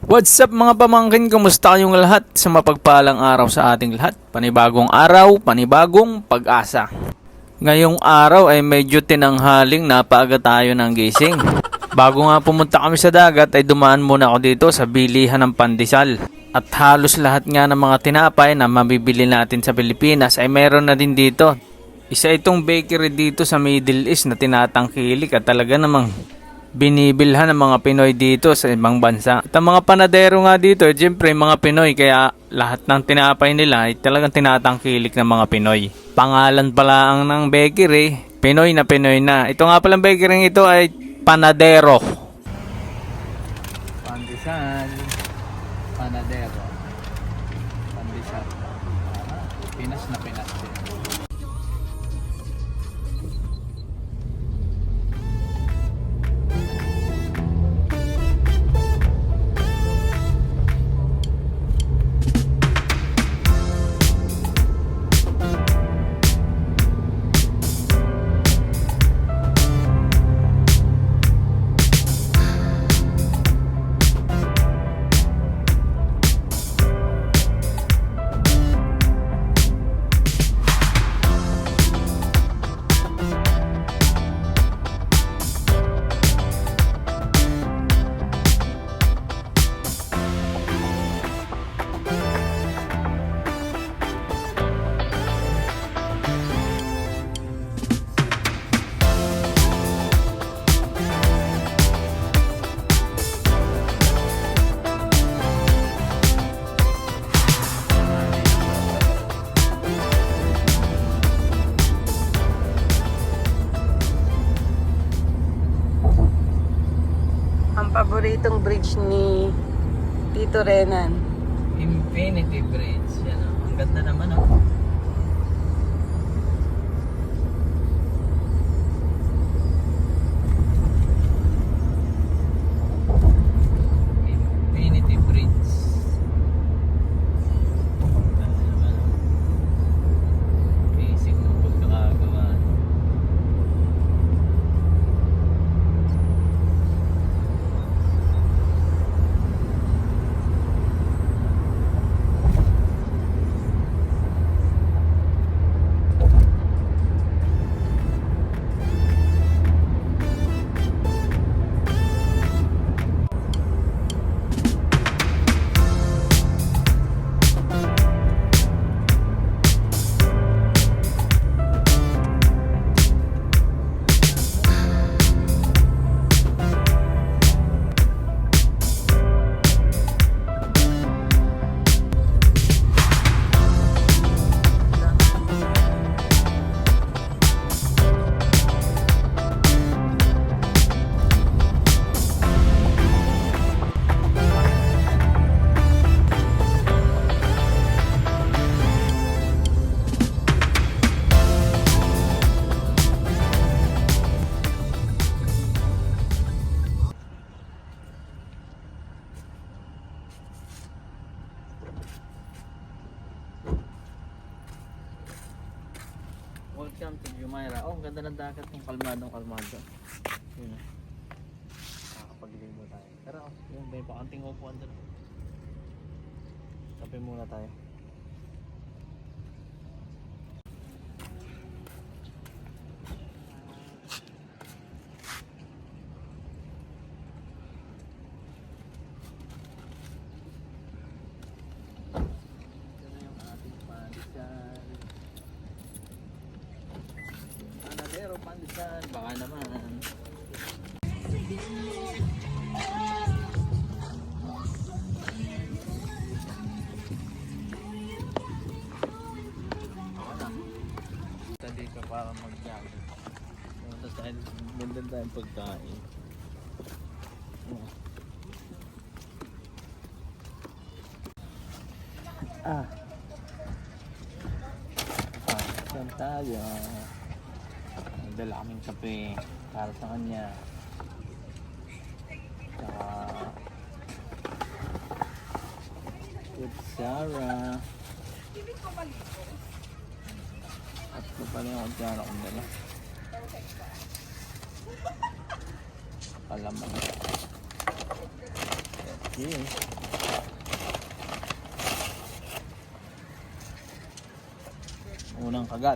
What's up mga pamangkin? Kumusta kayong lahat? Sa mapagpalang araw sa ating lahat. Panibagong araw, panibagong pag-asa. Ngayong araw ay medyo tinanghaling napaaga tayo ng gising. Bago nga pumunta kami sa dagat ay dumaan muna ako dito sa bilihan ng pandesal. At halos lahat nga ng mga tinapay na mabibili natin sa Pilipinas ay meron na din dito. Isa itong bakery dito sa Middle East na tinatangkilik at talaga namang binibilhan ng mga Pinoy dito sa ibang bansa. At ang mga panadero nga dito, siyempre mga Pinoy, kaya lahat ng tinapay nila ay talagang tinatangkilik ng mga Pinoy. Pangalan pala ang ng bakery, Pinoy na Pinoy na. Ito nga palang bakery ito ay Panadero. Pandesal, Panadero, Pandesal. Pinas na Pinas. Ang paboritong bridge ni Tito Renan. Infinity Bridge. Yan, ang ganda naman oh. Infinity Bridge. Ganda naman oh. Basic ng pagkakagawa. Welcome to Jumeirah. Oh, ang ganda ng dagat ng kalmado. Yun na. Nakakapaglibo tayo. Pero yun, may pakanting upuan doon. Kape muna tayo. Ito na yung ating pandesal. Panadero, pandesal, baka naman. Ako na. Tadi ka para mag-jogging. Tapos tayo, bundan tayong pagkain. Saan tayo? Nagdala kaming kape para sa kanya. Tsaka with Sarah. At ito pala yung kutsara kong dala. Palaman. Yeah. Unang kagat.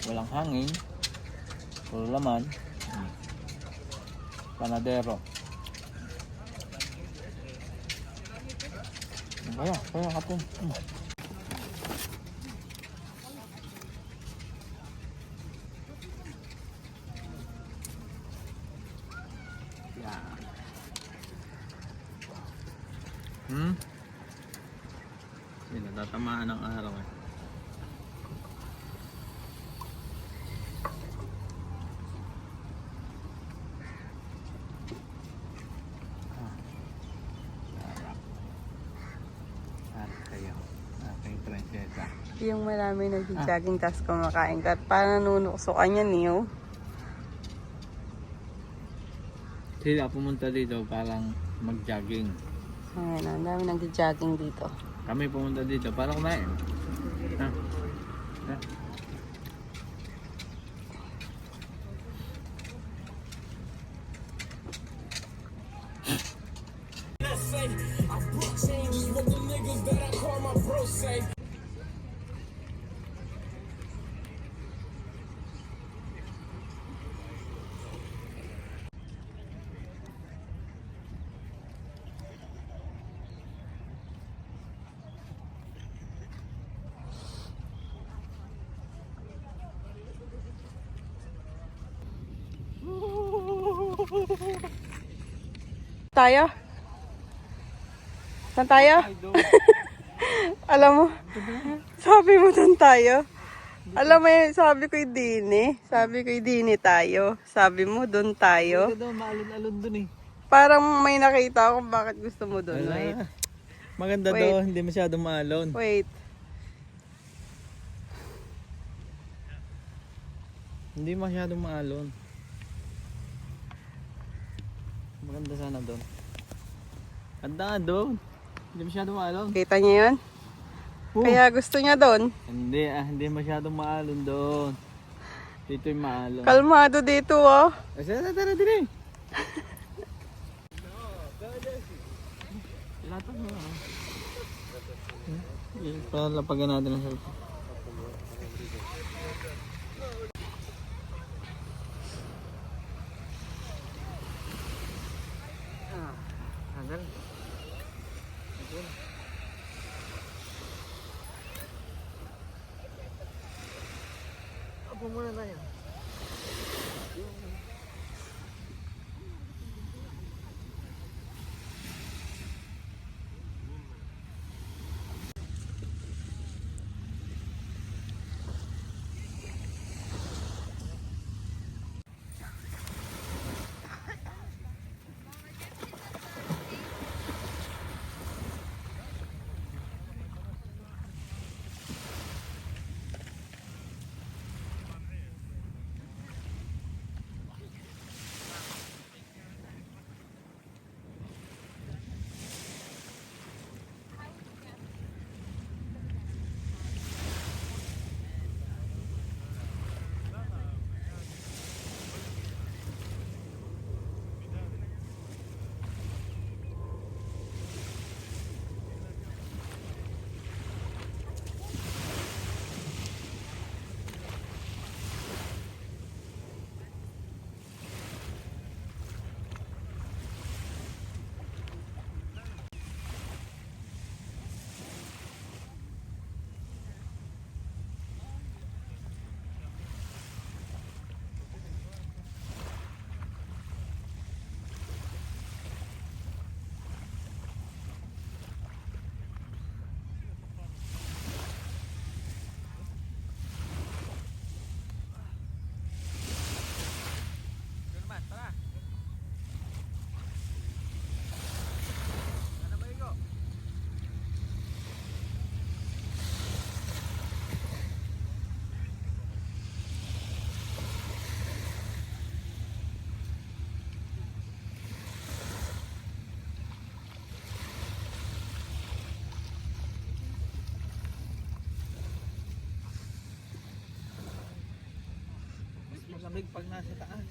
Walang hangin. Puro laman. Panadero. Kaya kapon. Hindi natatamaan ng araw eh. Kayo. Aking prinsesa. Yung marami nag-jogging tapos kumakain ka. Parang nanunukso ka niyan eh. Oh. Sila pumunta dito parang mag-jogging. Ayan, ang dami nag-jogging dito. Kami pumunta dito para kumain. Ha? Ha? Tayo? Saan tayo? Alam mo, sabi mo doon tayo. Alam mo yun, sabi ko'y dini. Sabi ko'y dini tayo. Sabi mo doon tayo. Ito daw, maalon-alon dun eh. Parang may nakita ako bakit gusto mo doon. Wala. Wait. Maganda Wait. daw, hindi masyadong maalon. Wait. Hindi masyadong maalon. Maganda sana doon. Ganda doon. Hindi masyadong maalon. Kita niyo yun? Kaya gusto niya doon. Hindi masyadong maalon doon. Dito yung maalon. Kalmado dito oh. Tara, din eh. Lahat mo. Palapagan natin ang cellphone. Hanggang. Apo muna tayo. Malamig pag nasa taas.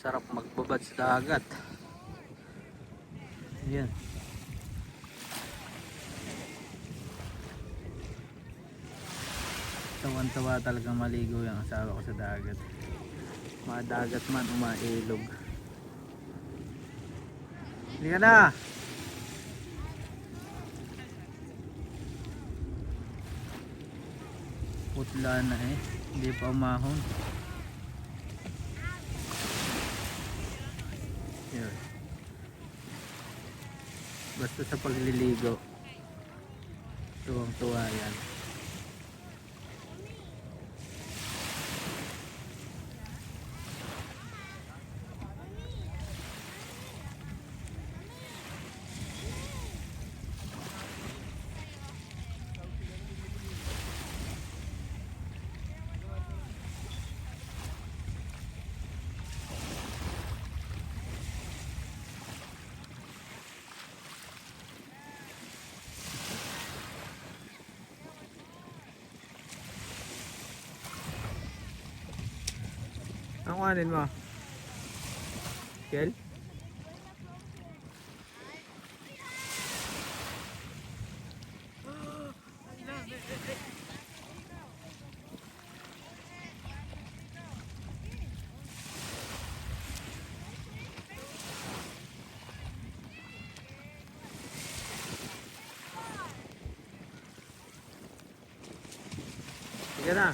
Sarap magbabad sa dagat. Yan. Tawan-tawa talagang maligo yung asawa ko sa dagat. Madagat man o mailog. Hindi ka na! Putla na eh. Hindi pa umahon. Yun. Basta sa pagliligo. Tuwang-tuwa yan. Ang kuhanin mo? Kel? Sige na.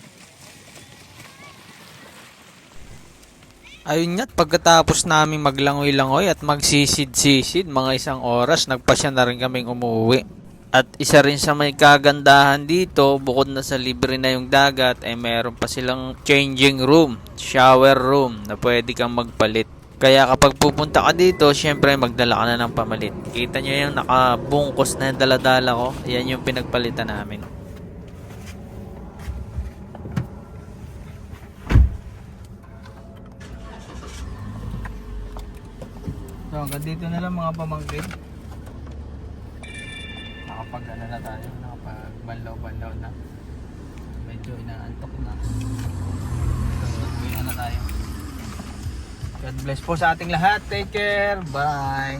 Ayun nga't pagkatapos naming maglangoy-langoy at magsisid-sisid mga 1 oras, nagpasya na rin kaming umuwi. At isa rin sa may kagandahan dito, bukod na sa libre na yung dagat, ay meron pa silang changing room, shower room na pwede kang magpalit. Kaya kapag pupunta ka dito, syempre magdala ka na ng pamalit. Kita nyo yung nakabungkos na yung daladala ko, yan yung pinagpalitan namin. So hanggang dito na lang mga pamangkin. Nakapag ano na tayo, nakapag banlaw-banlaw na. Medyo inaantok na. So uwi na tayo. God bless po sa ating lahat. Take care. Bye.